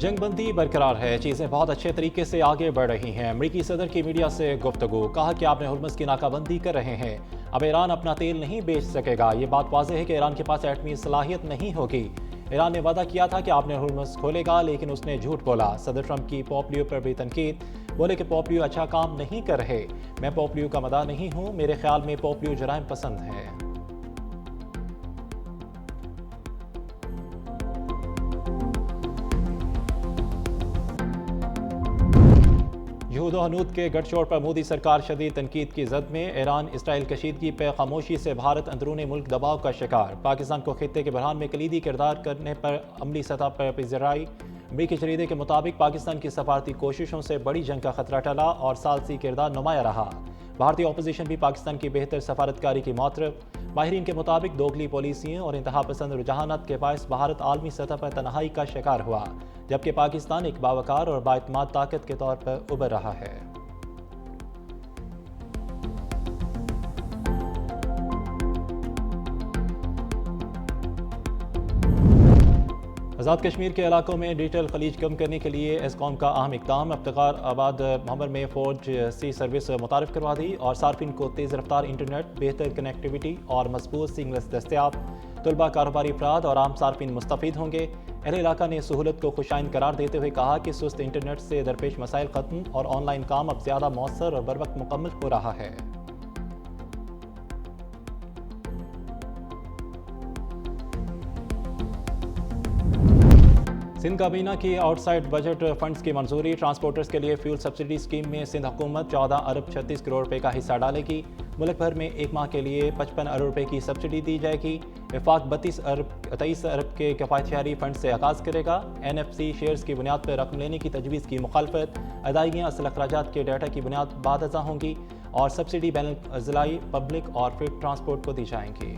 जंग बंदी बरकरार है, चीज़ें बहुत अच्छे तरीके से आगे बढ़ रही हैं। अमरीकी सदर की मीडिया से गुफ्तगू, कहा कि आपने हुर्मुज़ की नाकाबंदी कर रहे हैं, अब ईरान अपना तेल नहीं बेच सकेगा। ये बात वाज़ेह है कि ईरान के पास एटमी सलाहियत नहीं होगी। ईरान ने वादा किया था कि आपने हुर्मुज़ खोलेगा, लेकिन उसने झूठ बोला। सदर ट्रंप की पॉपलियो पर भी तनकीद, बोले कि पॉपलियो अच्छा काम नहीं कर रहे। मैं पॉपलियो का मदाह नहीं हूँ, मेरे ख्याल में पॉपलियो जराइम पसंद है। यहूद हनूद के गठजोड़ पर मोदी सरकार शदीद तनकीद की जद में। ईरान इसराइल कशीदगी पे खामोशी से भारत अंदरूनी मुल्क दबाव का शिकार। पाकिस्तान को खित्ते के बहरान में कलीदी किरदार करने पर अमली सतह पर पिज़राई। अमरीकी जरीदे के मुताबिक पाकिस्तान की सफारती कोशिशों से बड़ी जंग का खतरा टला और सालसी किरदार नुमाया रहा। भारतीय अपोजिशन भी पाकिस्तान की बेहतर सफारतकारी की मौतरफ। माहिरीन के मुताबिक दोगली पॉलिसियों और इंतहा पसंद रुझानात के बायस भारत आलमी सतह पर तनहाई का शिकार हुआ, जबकि पाकिस्तान एक बावकार और बाएतमाद ताकत के तौर पर उभर रहा है। आज़ाद कश्मीर के इलाकों में डिजिटल खलीज कम करने के लिए एसकॉम का अहम इक़दाम। इफ्तिखार आबाद महमर में 4G सर्विस मुतारिफ करवा दी और सार्फिन को तेज़ रफ्तार इंटरनेट, बेहतर कनेक्टिविटी और मजबूत सिंगलेस दस्तियाब। तलबा, कारोबारी अफराद और आम सार्फिन मुस्तफ़ीद होंगे। अहले इलाका ने सहूलत को खुशाइन करार देते हुए कहा कि सुस्त इंटरनेट से दरपेश मसाइल ख़त्म और ऑनलाइन काम अब ज़्यादा मौसर और बरवक्त मुकम्मल हो रहा है। सिंध काबीना की आउटसाइड बजट फंड्स की मंजूरी। ट्रांसपोर्टर्स के लिए फ्यूल सब्सिडी स्कीम में सिंध हुकूमत 14 अरब 36 करोड़ रुपए का हिस्सा डालेगी। मुल्क भर में एक माह के लिए 55 अरब रुपए की सब्सिडी दी जाएगी। वफाक 23 अरब के किफ़ायती फंड से आगाज़ करेगा। NFC शेयर्स की बुनियाद पर रकम लेने की तजवीज़ की मुखालफत। अदायगियाँ असल अखराजात के डाटा की बुनियाद बाद अज़ा होंगी और सब्सिडी बैन ज़िलाई, पब्लिक और फील्ड ट्रांसपोर्ट को दी जाएंगी।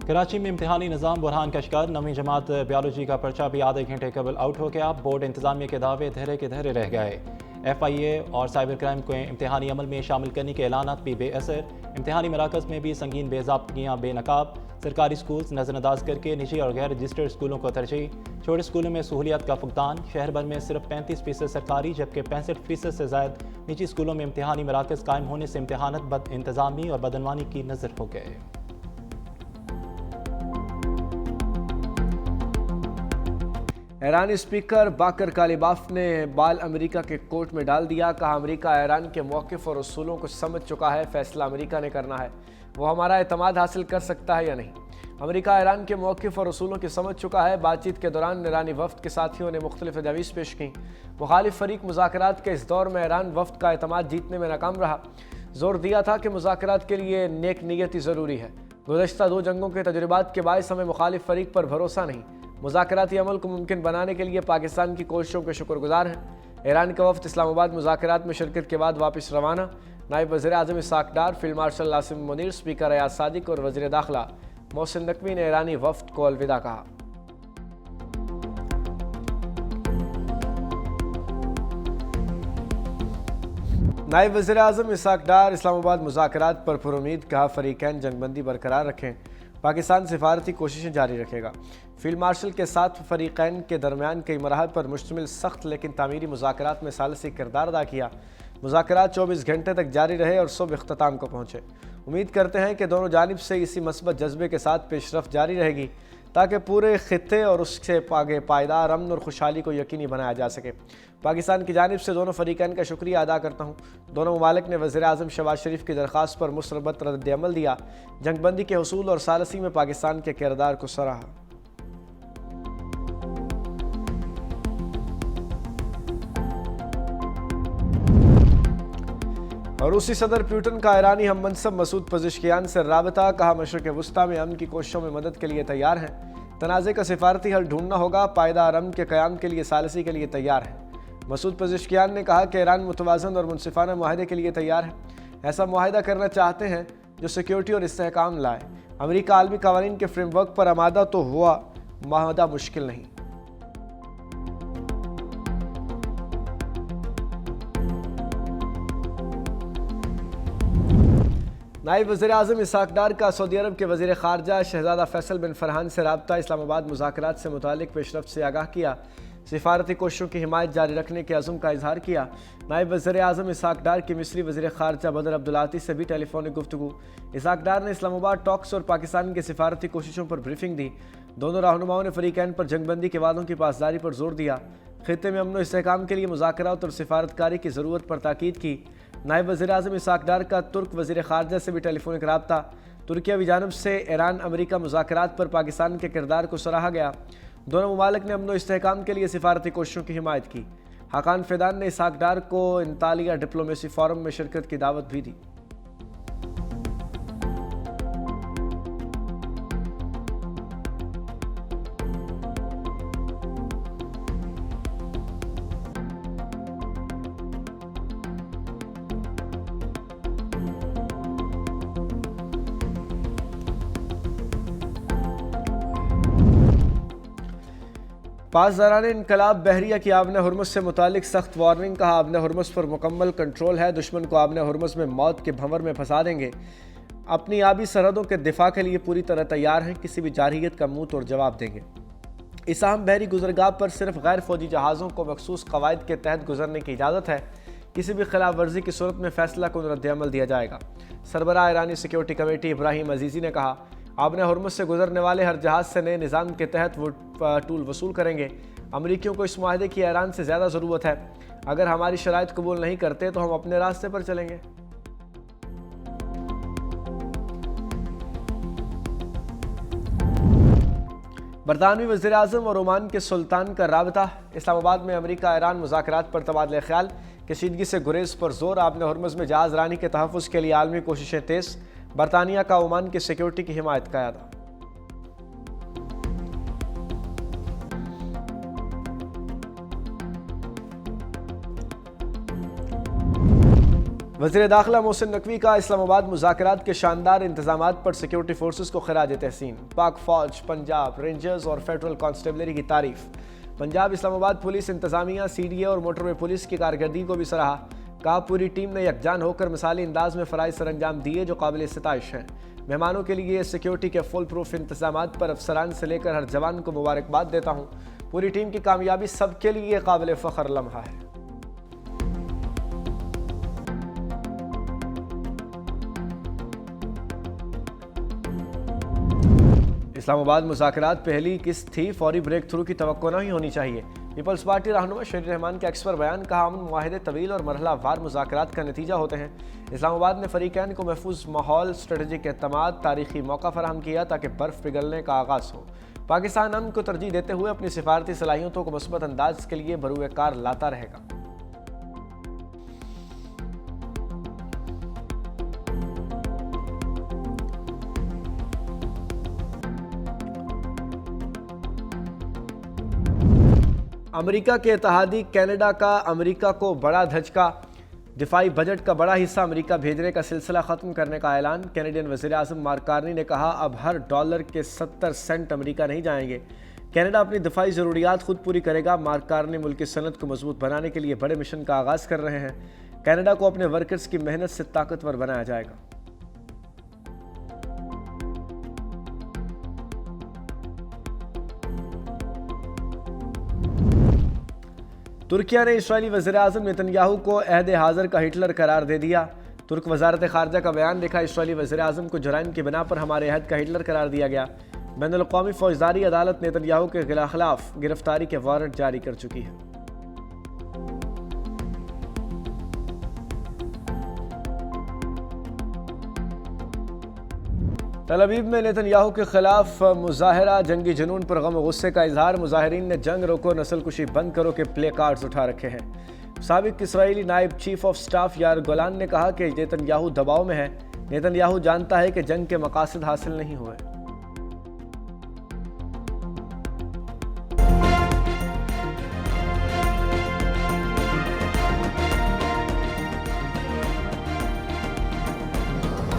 कराची में इम्तिहानी निज़ाम बुरहान का शिकार। 9वीं जमात बायोलॉजी का पर्चा भी आधे घंटे कबल आउट हो गया। बोर्ड इंतजामिया के दावे धरे के धरे रह गए। FIA और साइबर क्राइम को इम्तिहानी अमल में शामिल करने के ऐलानात भी बेअसर। इम्तिहानी मराकज़ में भी संगीन बेज़ाब्तियाँ बेनकाब। सरकारी स्कूल्स नज़रअंदाज करके निजी और गैर रजिस्टर्ड स्कूलों को तरजीह। छोटे स्कूलों में सहूलियात का फुकदान। शहर भर में सिर्फ 35% सरकारी, जबकि 65% से ज़ायद निजी स्कूलों में इम्तिहानी मराकज़ कायम होने से इम्तिहानात बद इंतज़ामी और बदनवानी की नज़र हो गए। ईरानी स्पीकर बाकर कालिबाफ ने बाल अमेरिका के कोर्ट में डाल दिया। कहा, अमेरिका ईरान के मौक़िफ़ और उसूलों को समझ चुका है, फैसला अमेरिका ने करना है, वो हमारा एतमाद हासिल कर सकता है या नहीं। अमेरिका ईरान के मौक़िफ़ और उसूलों की समझ चुका है। बातचीत के दौरान ईरानी वफ़द के साथियों ने मुख्तलिफ तजावीज़ पेश की। मुखालिफ फरीक मुज़ाकरात के इस दौर में ईरान वफ़द का एतमाद जीतने में नाकाम रहा। जोर दिया था कि मुज़ाकरात के लिए नेक नीयती ज़रूरी है। गुज़श्ता 2 जंगों के तजुर्बात के बायस हमें मुखालिफ फरीक पर भरोसा नहीं। मुज़ाकराती अमल को मुमकिन बनाने के लिए पाकिस्तान की कोशिशों के शुक्रगुजार हैं। ईरान का वफ़द इस्लामाबाद मुज़ाकरात में शिरकत के बाद वापस रवाना। नायब वज़ीर आज़म Ishaq Dar, field marshal Nasim Munir, speaker Ayaz Sadiq और वज़ीर दाखिला मोहसिन नकवी ने ईरानी वफ़द को अलविदा कहा। नायब वज़ीर आज़म इसाक डार इस्लामाबाद मुज़ाकरात पर पुरुमीद, कहा फ़रीक़ैन जंगबंदी बरकरार रखें, पाकिस्तान सिफारती कोशिशें जारी रखेगा। फील्ड मार्शल के साथ फ़रीक़ैन के दरमियान कई मराहल पर मुश्तमिल सख्त लेकिन तामीरी मुज़ाकरात में सालसी किरदार अदा किया। मुज़ाकरात 24 घंटे तक जारी रहे और सुबह इख्तिताम को पहुँचे। उम्मीद करते हैं कि दोनों जानिब से इसी मस्बत जज्बे के साथ पेशरफ़्त जारी रहेगी ताकि पूरे खित्ते और उससे आगे पायदार अमन और खुशहाली को यकीनी बनाया जा सके। पाकिस्तान की जानिब से दोनों फ़रीक़ैन का शुक्रिया अदा करता हूँ। दोनों ममालिक ने वज़ीर आज़म शहबाज शरीफ की दरख्वास्त पर मुसरबत रद्द-ए-अमल दिया। जंगबंदी के हसूल और सालसी में पाकिस्तान के किरदार को सराहा। और रूसी सदर पुतिन का ईरानी हम मनसब मसूद पज़ेश्कियान से राबता। कहा, मशरिक़ वुस्ता में अमन की कोशिशों में मदद के लिए तैयार हैं। तनाज़े का सिफारती हल ढूंढना होगा। पायदार अमन के क़याम के लिए सालसी के लिए तैयार है। मसूद पज़ेश्कियान ने कहा कि ईरान मुतवाज़न और मुनसिफ़ाना मुआहदे के लिए तैयार है। ऐसा मुआहदा करना चाहते हैं जो सिक्योरिटी और इस्तेहकाम लाए। अमेरिका आलमी क़वानीन के फ्रेमवर्क पर आमादा तो हुआ, मुआहदा मुश्किल नहीं। نائب وزیر اعظم اسحاق ڈار کا سعودی عرب کے وزیر خارجہ شہزادہ فیصل بن فرحان سے رابطہ، اسلام آباد مذاکرات سے متعلق پیش رفت سے آگاہ کیا، سفارتی کوششوں کی حمایت جاری رکھنے کے عزم کا اظہار کیا۔ نائب وزیر اعظم اسحاق ڈار کی مصری وزیر خارجہ بدر عبدالعاطی سے بھی ٹیلی فونک گفتگو۔ اسحاق ڈار نے اسلام آباد ٹاکس اور پاکستان کی سفارتی کوششوں پر بریفنگ دی۔ دونوں رہنماؤں نے فریقین پر جنگ بندی کے وعدوں کی پاسداری پر زور دیا، خطے میں امن و استحکام کے لیے مذاکرات اور سفارتکاری کی ضرورت پر تاکید کی۔ نائب وزیر اعظم اسحاق ڈار کا ترک وزیر خارجہ سے بھی ٹیلی فونک رابطہ۔ ترکیہ کی جانب سے ایران امریکہ مذاکرات پر پاکستان کے کردار کو سراہا گیا۔ دونوں ممالک نے امن و استحکام کے لیے سفارتی کوششوں کی حمایت کی۔ حقان فیدان نے اسحاق ڈار کو انطالیہ ڈپلومیسی فورم میں شرکت کی دعوت بھی دی۔ پاسداران انقلاب بحریہ کی آبن ہرمز سے متعلق سخت وارننگ، کہا آبن ہرمز پر مکمل کنٹرول ہے، دشمن کو آبن ہرمز میں موت کے بھنور میں پھنسا دیں گے، اپنی آبی سرحدوں کے دفاع کے لیے پوری طرح تیار ہیں، کسی بھی جارحیت کا منہ توڑ جواب دیں گے۔ اس اہم بحری گزرگاہ پر صرف غیر فوجی جہازوں کو مخصوص قواعد کے تحت گزرنے کی اجازت ہے، کسی بھی خلاف ورزی کی صورت میں فیصلہ کن رد عمل دیا جائے گا۔ سربراہ ایرانی سیکیورٹی کمیٹی ابراہیم عزیزی نے کہا، آبن ہرمز سے گزرنے والے ہر جہاز سے نئے نظام کے تحت وہ ٹول وصول کریں گے۔ امریکیوں کو اس معاہدے کی ایران سے زیادہ ضرورت ہے، اگر ہماری شرائط قبول نہیں کرتے تو ہم اپنے راستے پر چلیں گے۔ برطانوی وزیر اعظم اور عمان کے سلطان کا رابطہ، اسلام آباد میں امریکہ ایران مذاکرات پر تبادلہ خیال، کشیدگی سے گریز پر زور، آبن ہرمز میں جہاز رانی کے تحفظ کے لیے عالمی کوششیں تیز، برطانیہ کا عمان کی سیکیورٹی کی حمایت کا اعادہ۔ وزیر داخلہ محسن نقوی کا اسلام آباد مذاکرات کے شاندار انتظامات پر سیکیورٹی فورسز کو خراج تحسین، پاک فوج، پنجاب رینجرز اور فیڈرل کانسٹیبلری کی تعریف۔ پنجاب اسلام آباد پولیس انتظامیہ، سی ڈی اے اور موٹر وے پولیس کی کارکردگی کو بھی سراہا، کہا پوری ٹیم نے یکجان ہو کر مثالی انداز میں فرائض سر انجام دیے جو قابل ستائش ہیں۔ مہمانوں کے لیے سیکیورٹی کے فل پروف انتظامات پر افسران سے لے کر ہر جوان کو مبارکباد دیتا ہوں، پوری ٹیم کی کامیابی سب کے لیے قابل فخر لمحہ ہے۔ اسلام آباد مذاکرات پہلی قسط تھی، فوری بریک تھرو کی توقع نہیں ہونی چاہیے، پیپلز پارٹی رہنما شیر رحمان کا ایکسپر بیان، کہا امن معاہدے طویل اور مرحلہ وار مذاکرات کا نتیجہ ہوتے ہیں۔ اسلام آباد نے فریقین کو محفوظ ماحول، اسٹریٹجک اعتماد، تاریخی موقع فراہم کیا تاکہ برف پگھلنے کا آغاز ہو۔ پاکستان امن کو ترجیح دیتے ہوئے اپنی سفارتی صلاحیتوں کو مثبت انداز کے لیے بروئے کار لاتا رہے گا۔ امریکہ کے اتحادی کینیڈا کا امریکہ کو بڑا دھچکا، دفاعی بجٹ کا بڑا حصہ امریکہ بھیجنے کا سلسلہ ختم کرنے کا اعلان۔ کینیڈین وزیر اعظم مارک کارنی نے کہا، اب ہر ڈالر کے 70 سینٹ امریکہ نہیں جائیں گے، کینیڈا اپنی دفاعی ضروریات خود پوری کرے گا۔ مارک کارنی ملک کی صنعت کو مضبوط بنانے کے لیے بڑے مشن کا آغاز کر رہے ہیں، کینیڈا کو اپنے ورکرز کی محنت سے طاقتور بنایا جائے گا۔ ترکیہ نے اسرائیلی وزیر اعظم نتن یاہو کو عہد حاضر کا ہٹلر قرار دے دیا۔ ترک وزارت خارجہ کا بیان لکھا، اسرائیلی وزیر اعظم کو جرائم کی بنا پر ہمارے عہد کا ہٹلر قرار دیا گیا۔ بین الاقوامی فوجداری عدالت نتن یاہو کے خلاف گرفتاری کے وارنٹ جاری کر چکی ہے۔ تل ابیب میں نتن یاہو کے خلاف مظاہرہ، جنگی جنون پر غم و غصے کا اظہار، مظاہرین نے جنگ روکو، نسل کشی بند کرو کے پلے کارڈز اٹھا رکھے ہیں۔ سابق اسرائیلی نائب چیف آف سٹاف یار گولان نے کہا کہ نتن یاہو دباؤ میں ہے، نتن یاہو جانتا ہے کہ جنگ کے مقاصد حاصل نہیں ہوئے۔